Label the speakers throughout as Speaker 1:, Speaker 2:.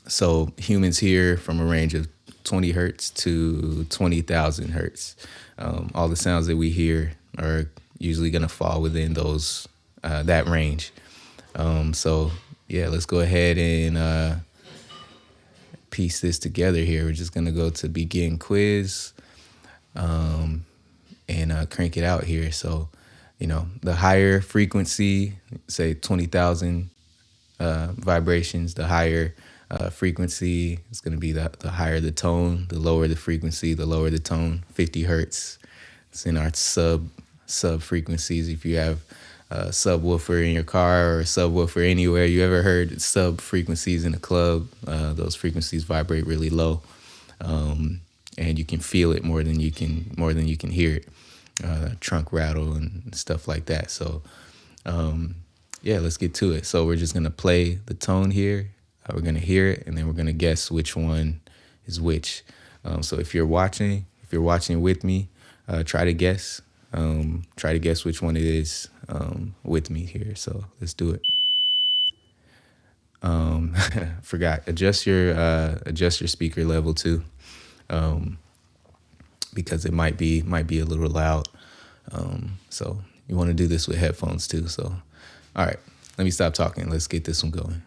Speaker 1: So humans hear from a range of 20 hertz to 20,000 hertz. All the sounds that we hear are usually going to fall within those that range. So yeah, let's go ahead and piece this together here. We're just gonna go to begin quiz and crank it out here. So, the higher frequency, say 20,000 vibrations, the higher frequency is going to be the higher the tone, the lower the frequency, the lower the tone. 50 hertz. It's in our sub frequencies. If you have a subwoofer in your car or a subwoofer anywhere, you ever heard sub frequencies in a club? Those frequencies vibrate really low, and you can feel it more than you can hear it. Trunk rattle and stuff like that. So yeah, let's get to it. So we're just gonna play the tone here. We're gonna hear it, and then we're gonna guess which one is which. So if you're watching with me, try to guess. Try to guess which one it is with me here. So let's do it. Forgot. Adjust your speaker level too, because it might be a little loud. So you want to do this with headphones too. So, all right, let me stop talking. Let's get this one going.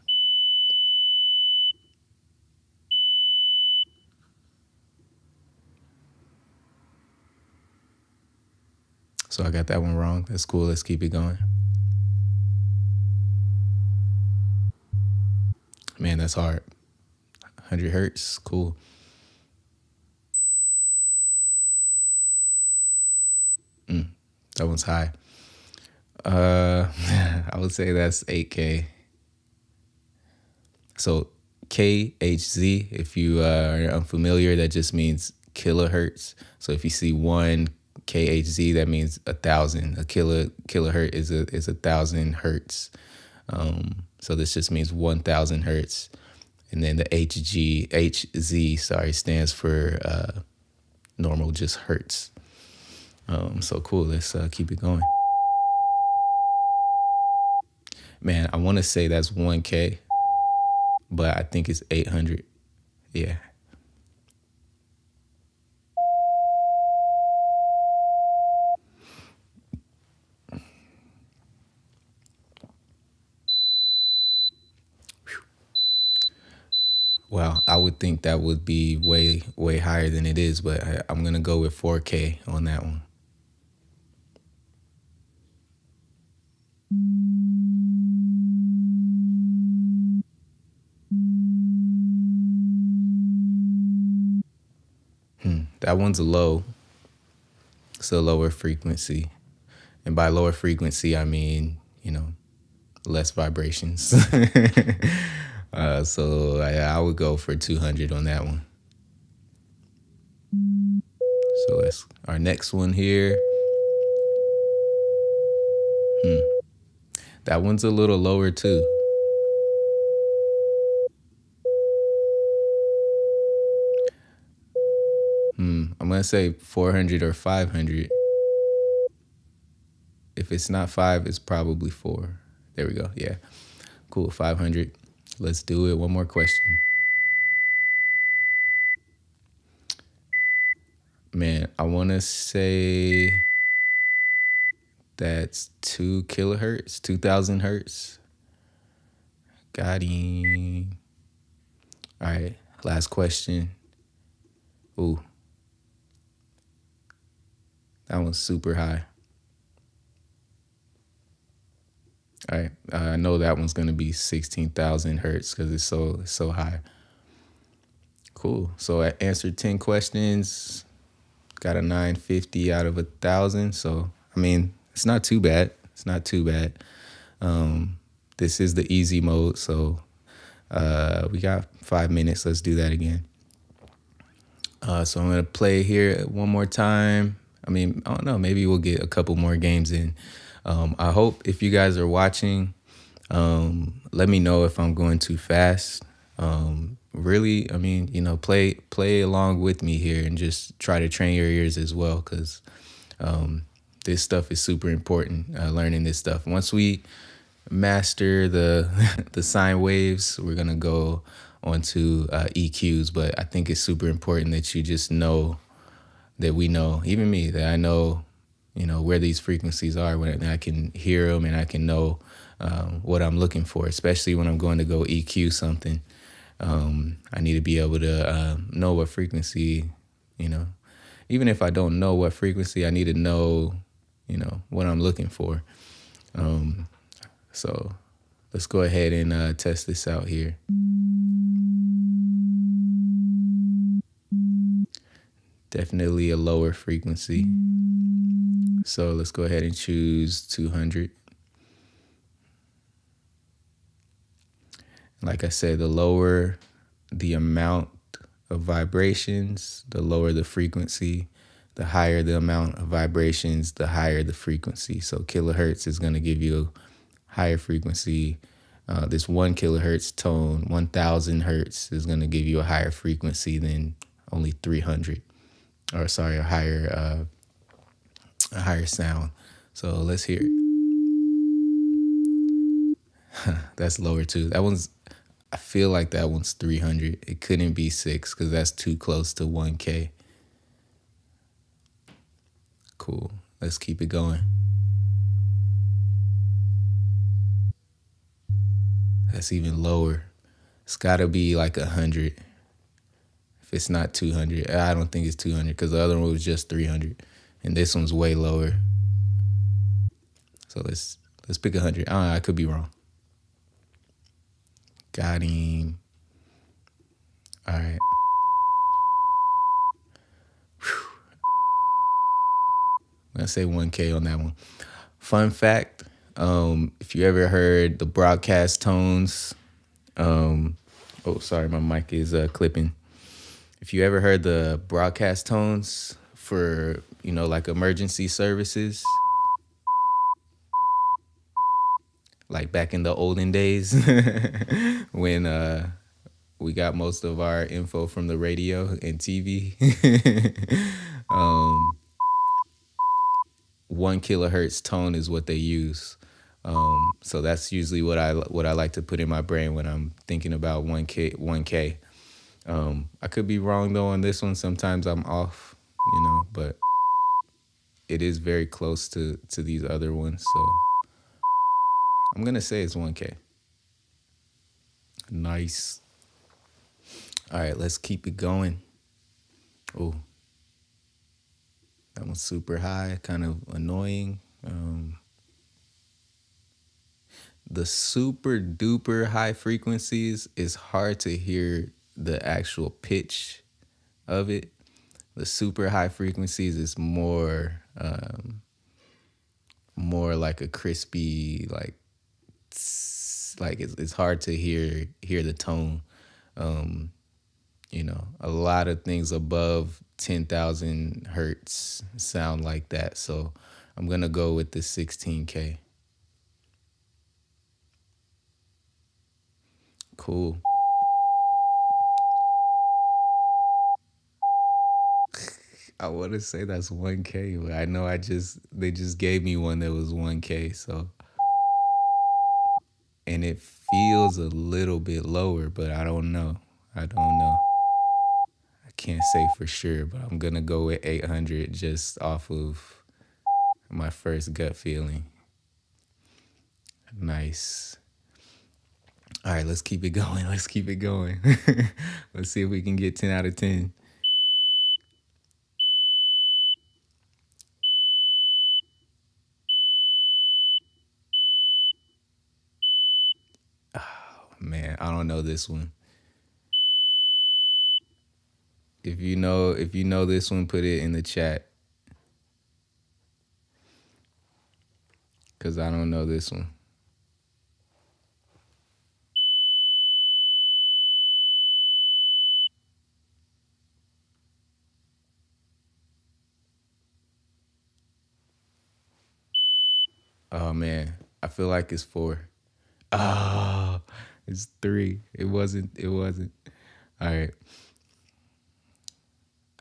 Speaker 1: So I got that one wrong. That's cool. Let's keep it going. Man, that's hard. 100 hertz. Cool. That one's high. I would say that's 8K. So KHZ, if you are unfamiliar, that just means kilohertz. So if you see 1 KHZ, that means 1,000. A kilohertz is 1,000 hertz. So this just means 1,000 hertz. And then the HZ, stands for normal, just hertz. So cool. Let's keep it going. Man, I want to say that's 1K, but I think it's 800. Yeah. Well, I would think that would be way, way higher than it is, but I'm going to go with 4K on that one. That one's a low. It's a lower frequency. And by lower frequency, I mean, less vibrations. So I would go for 200 on that one. So that's our next one here. That one's a little lower too. I'm going to say 400 or 500. If it's not 5, it's probably 4. There we go. Yeah. Cool. 500. Let's do it. One more question. Man, I want to say that's 2 kilohertz, 2,000 hertz. Got him. All right. Last question. Ooh. That one's super high. All right. I know that one's going to be 16,000 hertz because it's so high. Cool. So I answered 10 questions, got a 950 out of 1,000. So, I mean, it's not too bad. It's not too bad. This is the easy mode. So we got 5 minutes. Let's do that again. So I'm going to play here one more time. I mean, I don't know. Maybe we'll get a couple more games in. I hope if you guys are watching, let me know if I'm going too fast. Really, I mean, play along with me here and just try to train your ears as well, because this stuff is super important, learning this stuff. Once we master the the sine waves, we're going to go onto EQs. But I think it's super important that you just know that we know, even me, that I know, where these frequencies are, when I can hear them and I can know what I'm looking for, especially when I'm going to go EQ something. I need to be able to know what frequency, you know, even if I don't know what frequency, I need to know, what I'm looking for. So let's go ahead and test this out here. Definitely a lower frequency. So let's go ahead and choose 200. Like I said, the lower the amount of vibrations, the lower the frequency. The higher the amount of vibrations, the higher the frequency. So kilohertz is going to give you a higher frequency. This 1 kilohertz tone, 1000 hertz is going to give you a higher frequency than only 300. Or sorry, a higher sound. So let's hear it. That's lower too. I feel like that one's 300. It couldn't be 6 because that's too close to 1K. Cool. Let's keep it going. That's even lower. It's got to be like 100. If it's not 200, I don't think it's 200 because the other one was just 300. And this one's way lower. So let's pick 100. I could be wrong. Got him. All right. I'm going to say 1K on that one. Fun fact, if you ever heard the broadcast tones, sorry, my mic is clipping. If you ever heard the broadcast tones for, like emergency services, like back in the olden days when we got most of our info from the radio and TV, 1 kilohertz tone is what they use. So that's usually what I like to put in my brain when I'm thinking about 1K. I could be wrong though on this one. Sometimes I'm off, but it is very close to these other ones. So I'm gonna say it's 1K. Nice. All right, let's keep it going. Oh, that one's super high, kind of annoying. The super duper high frequencies is hard to hear the actual pitch of it. The super high frequencies is more like a crispy, like it's hard to hear the tone. A lot of things above 10,000 hertz sound like that. So I'm gonna go with the 16K. Cool. I want to say that's 1K, but I know they just gave me one that was 1K, so. And it feels a little bit lower, but I don't know. I can't say for sure, but I'm going to go with 800 just off of my first gut feeling. Nice. All right, let's keep it going. Let's see if we can get 10 out of 10. Man, I don't know this one. If you know this one, put it in the chat. Cause I don't know this one. Oh man, I feel like it's 4. Oh, it's 3. It wasn't. All right.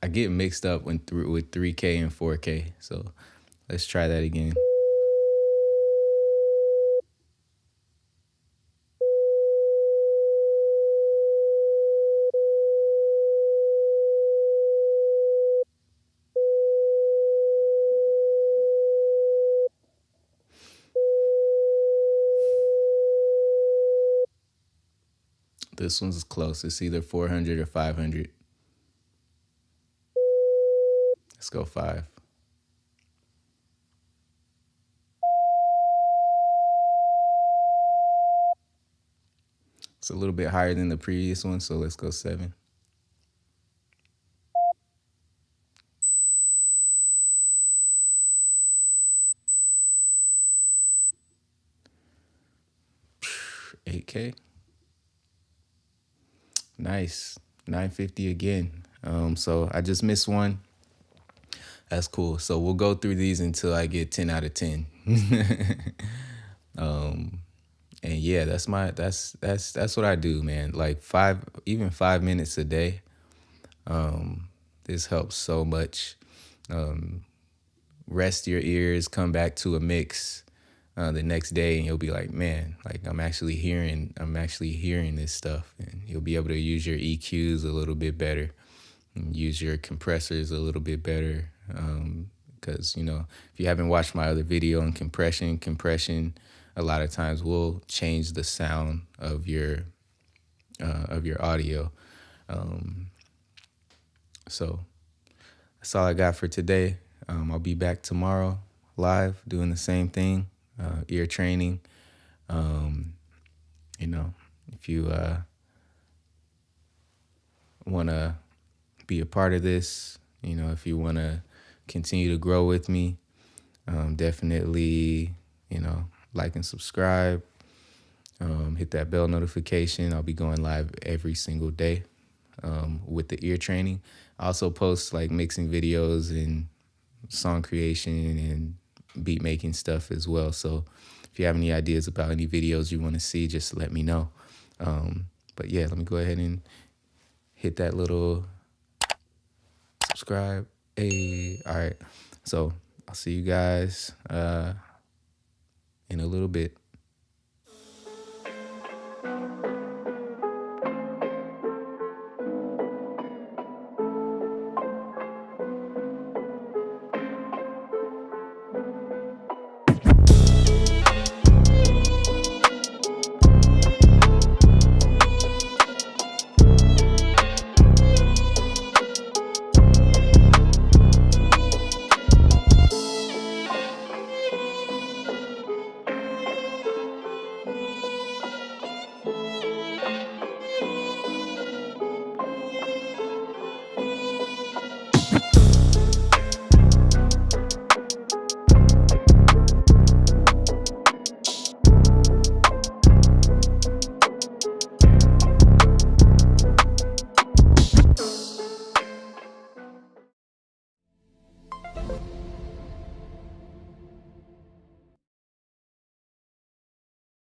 Speaker 1: I get mixed up with 3K and 4K. So let's try that again. this one's close. It's either 400 or 500. Let's go 5. It's a little bit higher than the previous one, so let's go 7. 8K. Nice. 950 again. So I just missed one. That's cool. So we'll go through these until I get 10 out of 10. And yeah, that's what I do, man. Like 5 minutes a day. This helps so much. Rest your ears, come back to a mix the next day, and you'll be like, man, like I'm actually hearing this stuff, and you'll be able to use your EQs a little bit better, and use your compressors a little bit better. Because if you haven't watched my other video on compression, a lot of times will change the sound of your audio. So that's all I got for today. I'll be back tomorrow live doing the same thing, ear training. If you want to be a part of this, if you want to continue to grow with me, definitely, like and subscribe. Hit that bell notification. I'll be going live every single day with the ear training. I also post like mixing videos and song creation and beat making stuff as well. So if you have any ideas about any videos you want to see, just let me know. But yeah, let me go ahead and hit that little subscribe. Hey, all right. So I'll see you guys in a little bit.